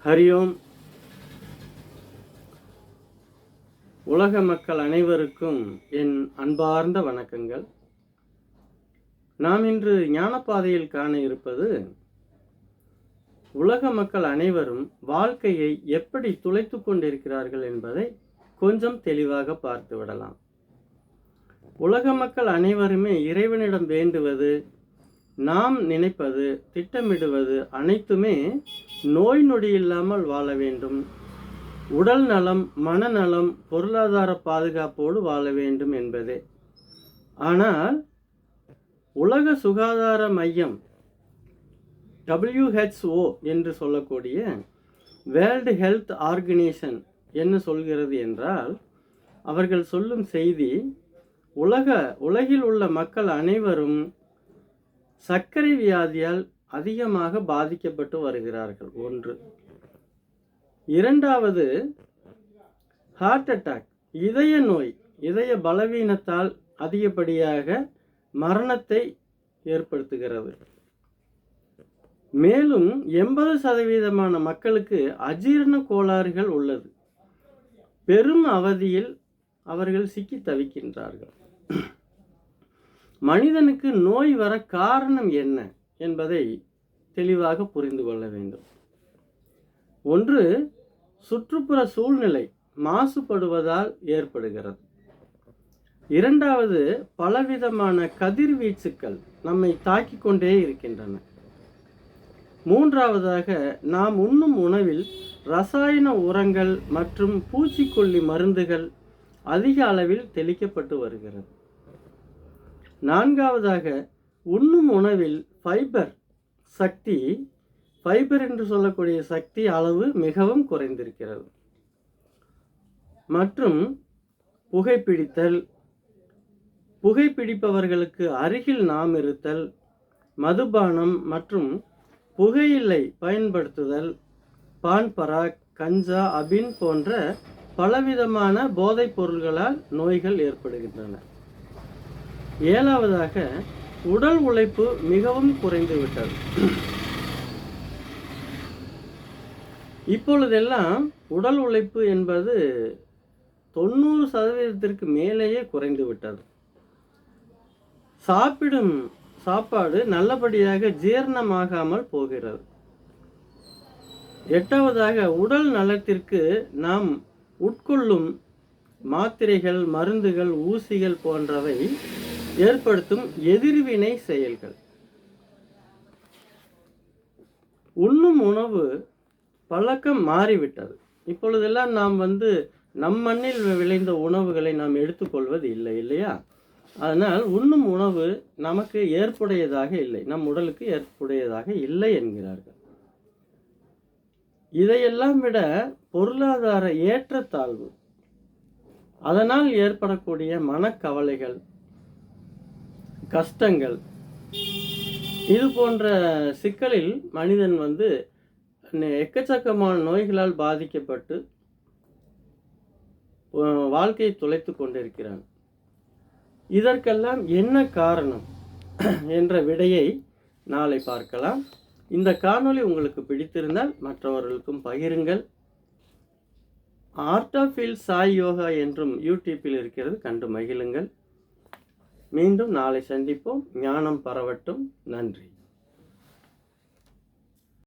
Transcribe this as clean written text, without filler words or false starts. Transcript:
ஹரியோம். உலக மக்கள் அனைவருக்கும் என் அன்பார்ந்த வணக்கங்கள். நாம் இன்று ஞானப்பாதையில் காண இருப்பது, உலக மக்கள் அனைவரும் வாழ்க்கையை எப்படி துளைத்து கொண்டிருக்கிறார்கள் என்பதை கொஞ்சம் தெளிவாக பார்த்து விடலாம். உலக மக்கள் அனைவருமே இறைவனிடம் வேண்டுவது, நாம் நினைப்பது, திட்டமிடுவது அனைத்துமே நோய் நொடி இல்லாமல் வாழ வேண்டும், உடல் நலம், மனநலம், பொருளாதார பாதுகாப்போடு வாழ வேண்டும் என்பதே. ஆனால் உலக சுகாதார மையம் WHO என்று சொல்லக்கூடிய வேர்ல்டு ஹெல்த் ஆர்கனைசேஷன் என்ன சொல்கிறது என்றால், அவர்கள் சொல்லும் செய்தி, உலகில் உள்ள மக்கள் அனைவரும் சர்க்கரை வியாதியால் அதிகமாக பாதிக்கப்பட்டு வருகிறார்கள். ஒன்று. இரண்டாவது, ஹார்ட் அட்டாக், இதய நோய், இதய பலவீனத்தால் அதிகப்படியாக மரணத்தை ஏற்படுத்துகிறது. மேலும் 80% மக்களுக்கு அஜீரண கோளாறுகள் உள்ளது. பெரும் அவதியில் அவர்கள் சிக்கி தவிக்கின்றார்கள். மனிதனுக்கு நோய் வர காரணம் என்ன என்பதை தெளிவாக புரிந்து கொள்ள வேண்டும். ஒன்று, சுற்றுப்புற சூழ்நிலை மாசுபடுவதால் ஏற்படுகிறது. இரண்டாவது, பலவிதமான கதிர்வீச்சுக்கள் நம்மை தாக்கிக் கொண்டே இருக்கின்றன. மூன்றாவதாக, நாம் உண்ணும் உணவில் ரசாயன உரங்கள் மற்றும் பூச்சிக்கொல்லி மருந்துகள் அதிக அளவில் தெளிக்கப்பட்டு வருகிறது. நான்காவதாக, உண்ணும் உணவில் ஃபைபர் என்று சொல்லக்கூடிய சக்தி அளவு மிகவும் குறைந்திருக்கிறது. மற்றும் புகைப்பிடிப்பவர்களுக்கு அருகில் நாம் இருத்தல், மதுபானம் மற்றும் புகையிலை பயன்படுத்துதல், பான் பராக், கஞ்சா, அபின் போன்ற பலவிதமான போதைப் பொருள்களால் நோய்கள் ஏற்படுகின்றன. ஏழாவதாக, உடல் உழைப்பு மிகவும் குறைந்துவிட்டது. இப்பொழுதெல்லாம் உடல் உழைப்பு என்பது 90% மேலேயே குறைந்து விட்டது. சாப்பிடும் சாப்பாடு நல்லபடியாக ஜீரணமாகாமல் போகிறது. எட்டாவதாக, உடல் நலத்திற்கு நாம் உட்கொள்ளும் மாத்திரைகள், மருந்துகள், ஊசிகள் போன்றவை ஏற்படுத்தும் எதிர்வினை செயல்கள். உண்ணும் உணவு பழக்கம் மாறிவிட்டது. இப்பொழுதெல்லாம் நாம் நம் மண்ணில் விளைந்த உணவுகளை நாம் எடுத்துக்கொள்வது இல்லை, இல்லையா? அதனால் உண்ணும் உணவு நமக்கு ஏற்புடையதாக இல்லை, நம் உடலுக்கு ஏற்புடையதாக இல்லை என்கிறார்கள். இதையெல்லாம் விட பொருளாதார ஏற்றத்தாழ்வு, அதனால் ஏற்படக்கூடிய மனக்கவலைகள், கஷ்டங்கள், இது போன்ற சிக்கலில் மனிதன் எக்கச்சக்கமான நோய்களால் பாதிக்கப்பட்டு வாழ்க்கையை தொலைத்து கொண்டிருக்கிறான். இதற்கெல்லாம் என்ன காரணம் என்ற விடையை நாளை பார்க்கலாம். இந்த காணொளி உங்களுக்கு பிடித்திருந்தால் மற்றவர்களுக்கும் பகிருங்கள். Art of feel Sai yoga என்றும் யூடியூப்பில் இருக்கிறது, கண்டு மகிழுங்கள். மீண்டும் நாளை சந்திப்போம். ஞானம் பரவட்டும். நன்றி.